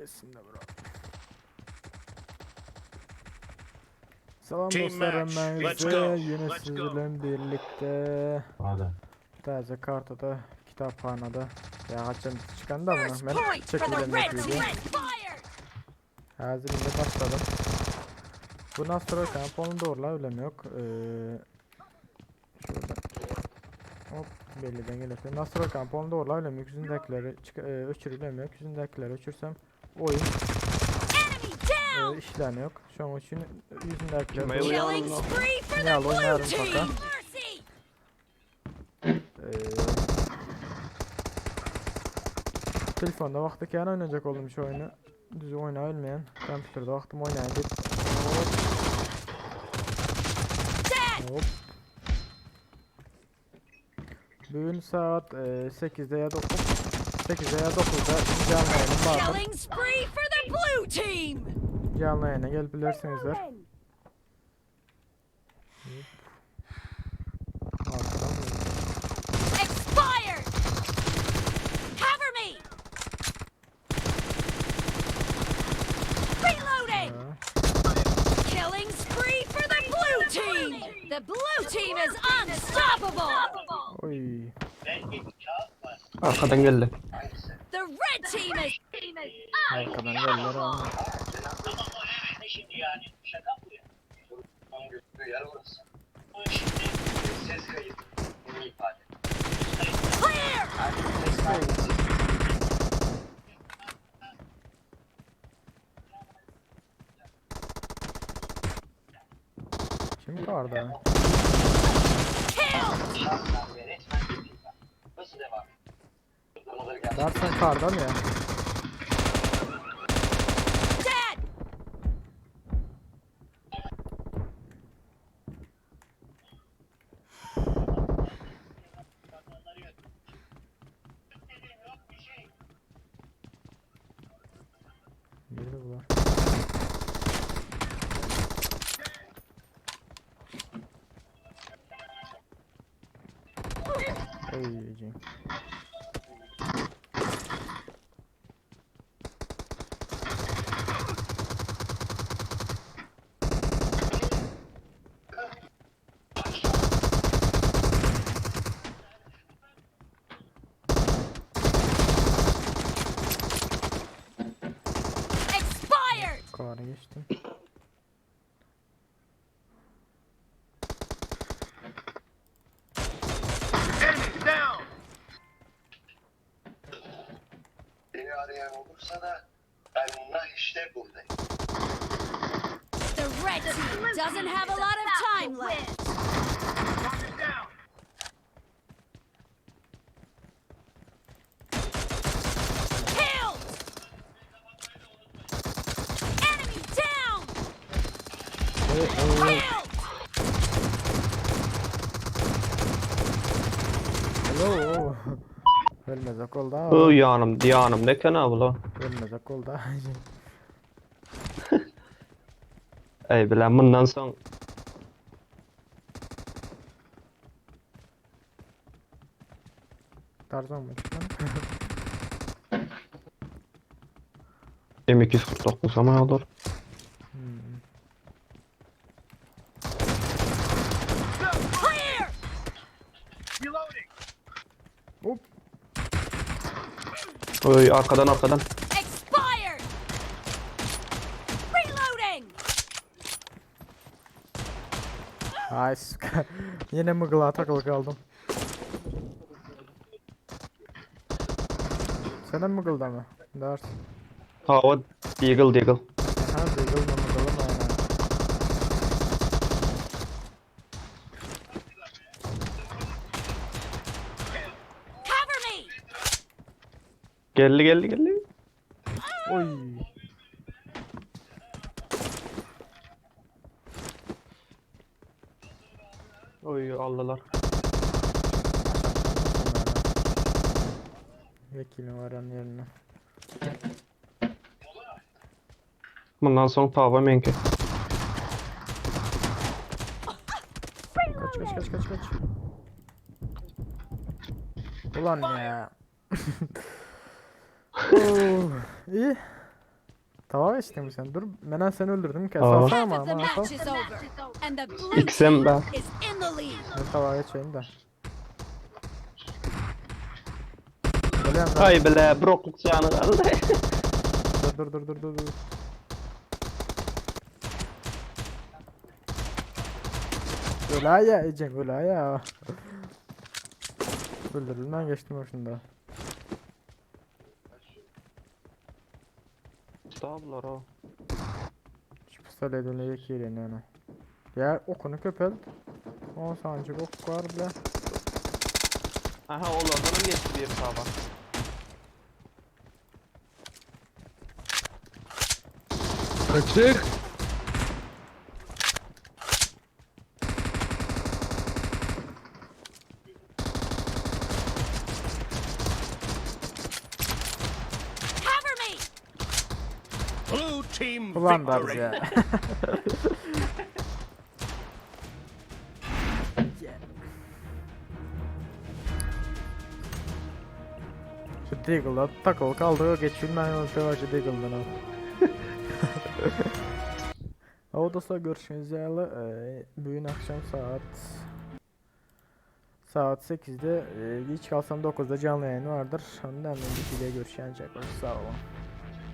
Resimde bırak. Selam dostlarım, ben yine sizinle birlikte taze kartada kitaphanada ya açın çıkan da bunu ben çekeceğim video. Hazırında başladım. Bu nasıl kamp onu doğrular öyle mi yok? Şurada hop belli dengeletim. Nasıl kamp onu doğrular öyle mi yok? Yüzündekileri uçurulmuyor mu yok? Yüzündekileri uçursam oyun işlem yok. Şu an için yüzündekileri ya oynarım fakat. Telefonda vakti yani oynayacak oldum şu oyunu. Düz oynayabilmeyen. Kompüterde vaktim oynayayım deyip. Hop. Bugün saat 8'de ya 8'de ya 9'da canlı yayınım vardır. Canlı yayına gelebilirsinizler. Arkadan mı? The blue team is unstoppable. Oy. Arkadan geldi. The red team is Arkadan geldiler ama. clear. Kim karda? Dersen karda mı ya? Dead. Nerede bu var? Oy Cem. Expired. Karı geçtim. Beni arayan olursa da ben onlar işte buradayım. The red team doesn't have a lot of time left. Killed. Enemy down. Killed. Hello. Ölmezek oldu ha. O yanım ne kana bu la? Ölmezek oldu ha. Ey bilen bundan son Tarzan mı çıkan? M249 ama olur. Clear. Hop. Oy arkadan. Expired. Reloading. Ay yine mıgıla takılı kaldım. Senin mıgılda mı? Ders. Ha o Deagle. Ha değil mi mıgılı mı yani? Cover me. Geldi. Oy. Oy aldılar. Vekilim var onun yerine. Bundan son tava menki. Kaç. Ulan ya. Oo, iyi. Tava geçtin mi sen? Dur, ben seni öldürdüm ki. Aa. Salsana Half ama of the ama match sal. is over, and the blue İksem team ben. is in the lead. Ben tava geçeyim de. Geliyorum ben. Ay bile brokluk canı kaldı. Dur. Öyle ya Ecem, öyle ya. Öldürdüm, ben geçtim o şimdi. Tablar o. Şu pistolet öyle iki yerin yani. Ya okunu köpelt. 10 sancı ok var bile. Aha olanların geçti bir tava. Açık. Cover me. Blue team Ulan da victory. bize. Şu Deagle'da takılı kaldı, geçilmeyen ölçü var şu Deagle'dan al. O dostlar, görüşmek üzere. Bugün akşam saat 8'de, geç kalsam 9'da canlı yayın vardır. Ondan bir videoya görüşecek. Sağ olun.